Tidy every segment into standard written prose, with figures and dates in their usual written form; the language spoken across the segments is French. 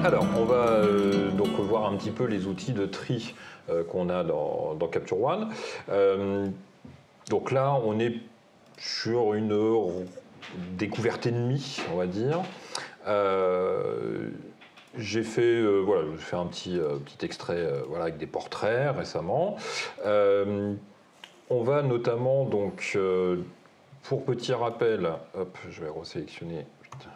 Alors, on va donc voir un petit peu les outils de tri qu'on a dans Capture One. Donc là, on est sur une découverte ennemie, on va dire. J'ai fait, voilà, un petit extrait voilà, avec des portraits récemment. On va notamment, donc, pour petit rappel, hop, je vais resélectionner,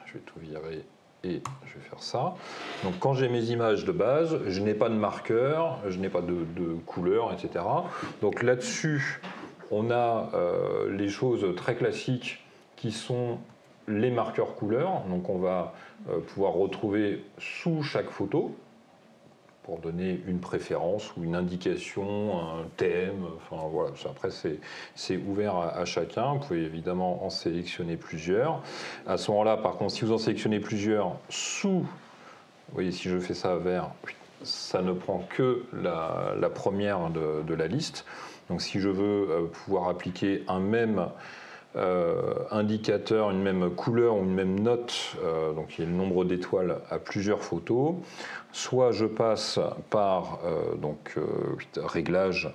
je vais tout virer et je vais faire ça. Donc quand j'ai mes images de base, je n'ai pas de marqueur, je n'ai pas de couleur, etc. Donc là-dessus, on a les choses très classiques qui sont les marqueurs couleurs. Donc on va pouvoir retrouver sous chaque photo, pour donner une préférence ou une indication, un thème, enfin voilà, après c'est ouvert à chacun, vous pouvez évidemment en sélectionner plusieurs. À ce moment-là, par contre, si vous en sélectionnez plusieurs sous, vous voyez, si je fais ça vert, ça ne prend que la première de la liste. Donc si je veux pouvoir appliquer un même indicateur, une même couleur ou une même note, donc il y a le nombre d'étoiles à plusieurs photos, soit je passe par réglage,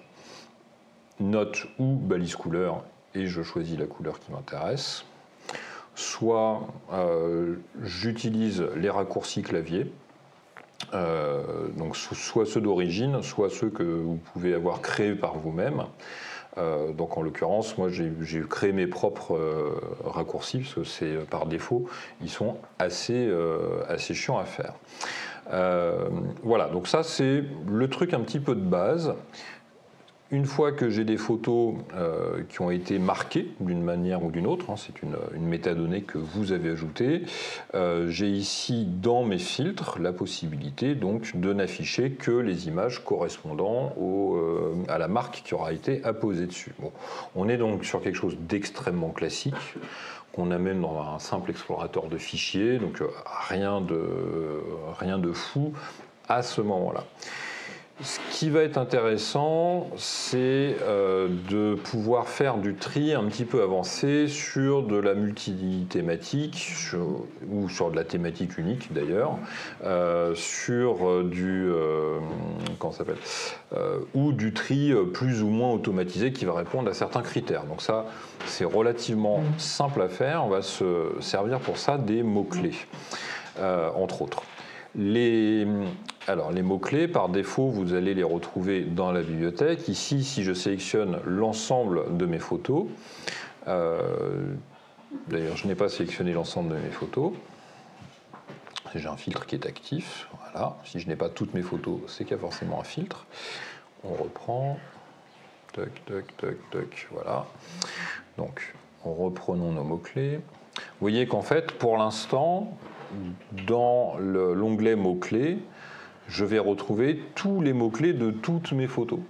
note ou balise couleur et je choisis la couleur qui m'intéresse, soit j'utilise les raccourcis clavier, donc soit ceux d'origine, soit ceux que vous pouvez avoir créés par vous-même. Donc en l'occurrence, moi j'ai créé mes propres raccourcis parce que c'est par défaut, ils sont assez chiants à faire. Voilà, donc ça c'est le truc un petit peu de base. Une fois que j'ai des photos qui ont été marquées d'une manière ou d'une autre, hein, c'est une métadonnée que vous avez ajoutée, j'ai ici dans mes filtres la possibilité donc de n'afficher que les images correspondant à la marque qui aura été apposée dessus. Bon, on est donc sur quelque chose d'extrêmement classique qu'on amène dans un simple explorateur de fichiers, donc rien de fou à ce moment-là. Ce qui va être intéressant, c'est de pouvoir faire du tri un petit peu avancé sur de la multithématique, ou sur de la thématique unique d'ailleurs, sur ou du tri plus ou moins automatisé qui va répondre à certains critères. Donc ça, c'est relativement simple à faire. On va se servir pour ça des mots-clés, entre autres. Les mots-clés, par défaut, vous allez les retrouver dans la bibliothèque. Ici, si je sélectionne l'ensemble de mes photos, d'ailleurs, je n'ai pas sélectionné l'ensemble de mes photos. J'ai un filtre qui est actif. Voilà. Si je n'ai pas toutes mes photos, c'est qu'il y a forcément un filtre. On reprend. Toc, toc, toc, toc. Voilà. Donc, reprenons nos mots-clés. Vous voyez qu'en fait, pour l'instant, dans l'onglet mots-clés, je vais retrouver tous les mots-clés de toutes mes photos.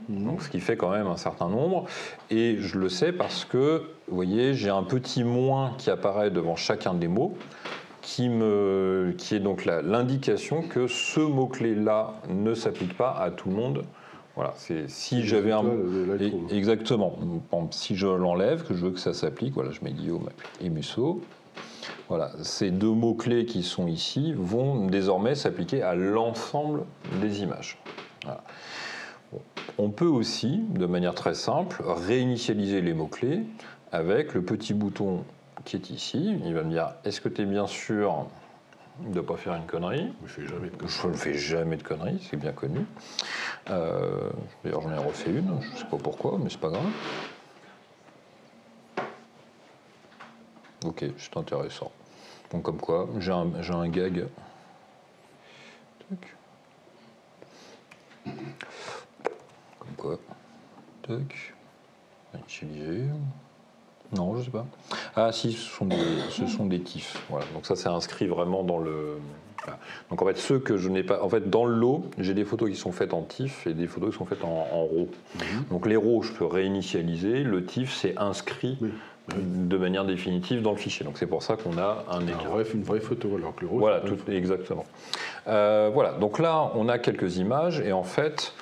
Donc, ce qui fait quand même un certain nombre. Et je le sais parce que, vous voyez, j'ai un petit moins qui apparaît devant chacun des mots, qui est donc l'indication que ce mot-clé-là ne s'applique pas à tout le monde. Voilà, si j'avais un... Exactement. Si je l'enlève, que je veux que ça s'applique, voilà, je mets Guillaume et Musso. Voilà, ces deux mots-clés qui sont ici vont désormais s'appliquer à l'ensemble des images. Voilà. Bon. On peut aussi, de manière très simple, réinitialiser les mots-clés avec le petit bouton qui est ici. Il va me dire, est-ce que tu es bien sûr de ne pas faire une connerie? Je ne fais jamais de conneries, c'est bien connu. D'ailleurs, j'en ai refait une, je ne sais pas pourquoi, mais c'est pas grave. Ok, c'est intéressant. Donc comme quoi, j'ai un gag. Tac. Comme quoi. Tac. Initialiser. Non, je sais pas. Ah si, ce sont des TIFF. Voilà. Donc ça, c'est inscrit vraiment dans le... Voilà. Donc en fait, ceux que je n'ai pas... En fait, dans le lot, j'ai des photos qui sont faites en TIFF et des photos qui sont faites en RAW. Donc les RAW, je peux réinitialiser. Le TIFF, c'est inscrit... de manière définitive dans le fichier. Donc c'est pour ça qu'on a un écart. Une vraie photo, alors que le RAW... Voilà, exactement. Voilà, donc là, on a quelques images, et en fait,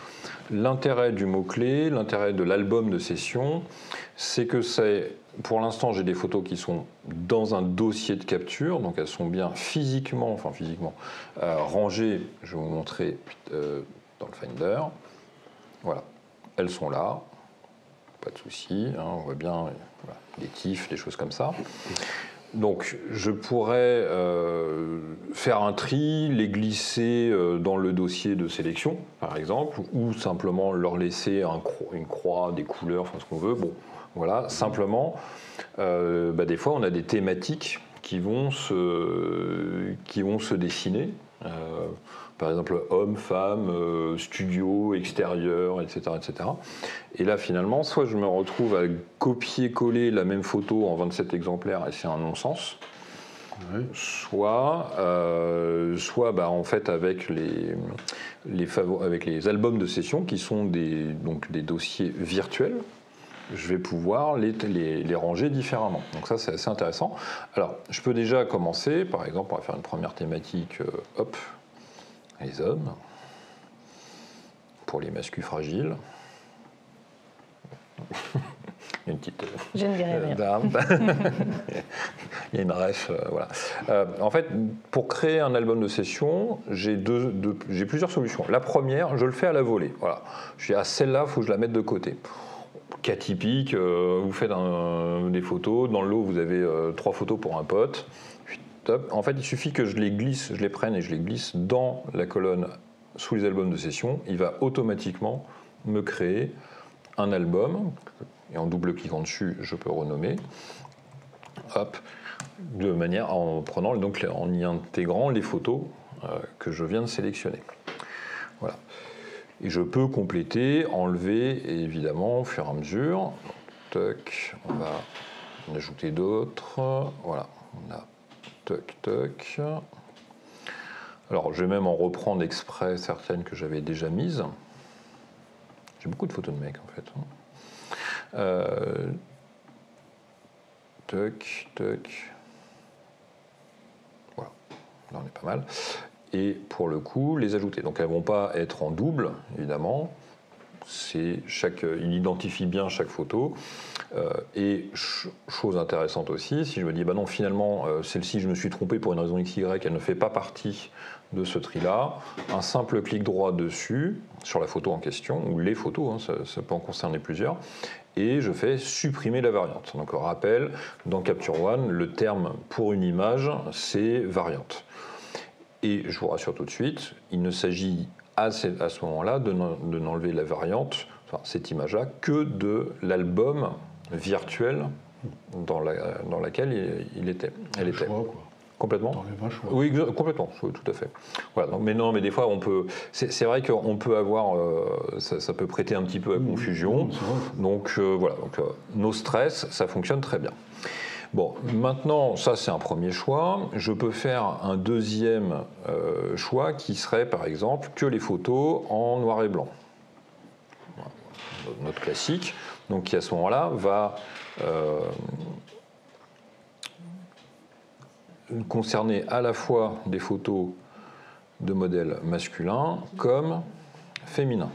l'intérêt du mot-clé, l'intérêt de l'album de session, c'est que c'est pour l'instant, j'ai des photos qui sont dans un dossier de capture, donc elles sont bien physiquement rangées. Je vais vous montrer dans le Finder. Voilà, elles sont là, pas de souci, hein, on voit bien voilà, des tifs, des choses comme ça. Donc je pourrais faire un tri, les glisser dans le dossier de sélection, par exemple, ou simplement leur laisser une croix, des couleurs, enfin ce qu'on veut. Bon, voilà, simplement, des fois on a des thématiques qui vont se dessiner. Par exemple, homme, femme, studio, extérieur, etc., etc. Et là, finalement, soit je me retrouve à copier-coller la même photo en 27 exemplaires et c'est un non-sens, oui. Soit en fait, avec les albums de session qui sont des dossiers virtuels, je vais pouvoir les ranger différemment. Donc ça, c'est assez intéressant. Alors, je peux déjà commencer, par exemple, on va faire une première thématique, les hommes, pour les masculins fragiles. Il y a une petite je ne dirai rien. Il y a une ref, voilà. En fait, pour créer un album de session, j'ai plusieurs solutions. La première, je le fais à la volée. Voilà. Je dis, celle-là, il faut que je la mette de côté. Cas typique, vous faites des photos, dans le lot, vous avez 3 photos pour un pote. En fait, il suffit que je les prenne et je les glisse dans la colonne sous les albums de session. Il va automatiquement me créer un album. Et en double-cliquant dessus, je peux renommer. Hop, de manière en y intégrant les photos que je viens de sélectionner. Voilà. Et je peux compléter, enlever, évidemment, au fur et à mesure. Toc, on va en ajouter d'autres. Voilà, on a toc. Alors, je vais même en reprendre exprès certaines que j'avais déjà mises. J'ai beaucoup de photos de mecs, en fait. Toc. Voilà, là on est pas mal. Et pour le coup, les ajouter. Donc elles ne vont pas être en double, évidemment. Il identifie bien chaque photo. Et chose intéressante aussi, si je me dis, non, finalement, celle-ci, je me suis trompé pour une raison XY, elle ne fait pas partie de ce tri-là, un simple clic droit dessus, sur la photo en question, ou les photos, hein, ça peut en concerner plusieurs, et je fais supprimer la variante. Donc, rappel, dans Capture One, le terme pour une image, c'est variante. Et je vous rassure tout de suite, il ne s'agit à ce moment-là de n'enlever la variante, cette image-là, que de l'album virtuel dans laquelle elle était. Choix, quoi. Complètement. Oui, complètement, oui, tout à fait. Voilà, mais des fois, on peut. C'est vrai qu'on peut avoir. Ça peut prêter un petit peu à confusion. Donc, voilà. No stress, ça fonctionne très bien. Bon, maintenant, ça, c'est un premier choix. Je peux faire un deuxième choix qui serait, par exemple, que les photos en noir et blanc. Voilà. Notre classique. Donc, qui, à ce moment-là, va. Concerner à la fois des photos de modèles masculins comme féminins.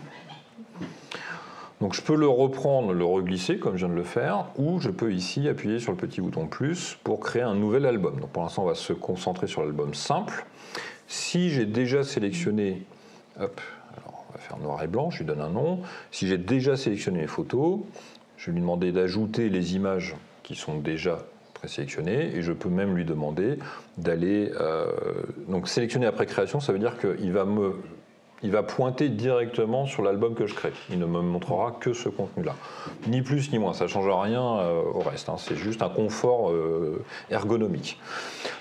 Donc je peux le reprendre, le reglisser comme je viens de le faire, ou je peux ici appuyer sur le petit bouton plus pour créer un nouvel album. Donc pour l'instant on va se concentrer sur l'album simple. Si j'ai déjà sélectionné, alors on va faire noir et blanc, je lui donne un nom. Si j'ai déjà sélectionné les photos, je vais lui demander d'ajouter les images qui sont déjà sélectionné, et je peux même lui demander d'aller donc sélectionner après création, ça veut dire qu'il va pointer directement sur l'album que je crée. Il ne me montrera que ce contenu-là, ni plus ni moins. Ça ne change rien au reste. Hein. C'est juste un confort ergonomique.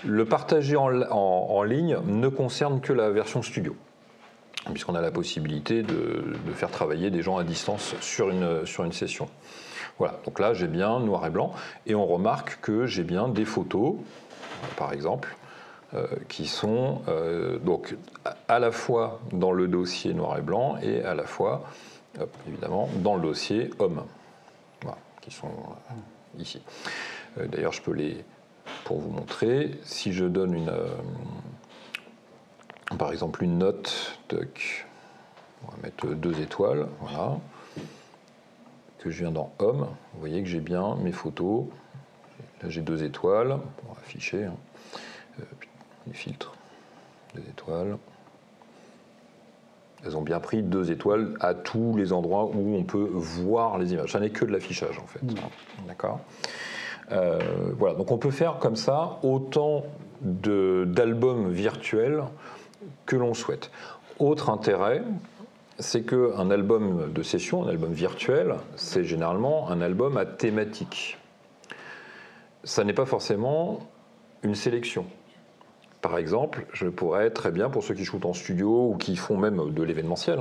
Le partager en ligne ne concerne que la version studio, puisqu'on a la possibilité de faire travailler des gens à distance sur une session. Voilà, donc là j'ai bien noir et blanc, et on remarque que j'ai bien des photos, par exemple, qui sont donc à la fois dans le dossier noir et blanc et à la fois, évidemment, dans le dossier homme, voilà, qui sont ici. D'ailleurs, je peux pour vous montrer, si je donne par exemple une note, on va mettre 2 étoiles, voilà, que je viens dans Homme, vous voyez que j'ai bien mes photos Là, j'ai 2 étoiles pour afficher les filtres. 2 étoiles. Elles ont bien pris 2 étoiles à tous les endroits où on peut voir les images. Ça n'est que de l'affichage en fait. D'accord. Voilà, donc on peut faire comme ça autant d'albums virtuels que l'on souhaite. Autre intérêt, c'est qu'un album de session, un album virtuel, c'est généralement un album à thématique. Ça n'est pas forcément une sélection. Par exemple, je pourrais très bien, pour ceux qui shootent en studio ou qui font même de l'événementiel,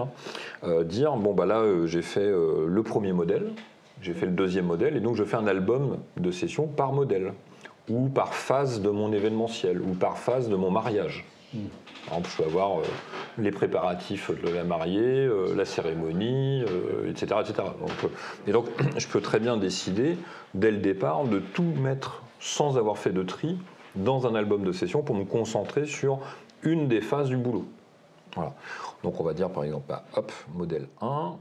dire, bon bah là j'ai fait le premier modèle, j'ai fait le deuxième modèle, et donc je fais un album de session par modèle, ou par phase de mon événementiel, ou par phase de mon mariage. Par exemple, je peux avoir les préparatifs de la mariée, la cérémonie, etc. etc. Donc, je peux très bien décider, dès le départ, de tout mettre sans avoir fait de tri dans un album de session pour me concentrer sur une des phases du boulot. Voilà. Donc on va dire par exemple, hop, modèle 1.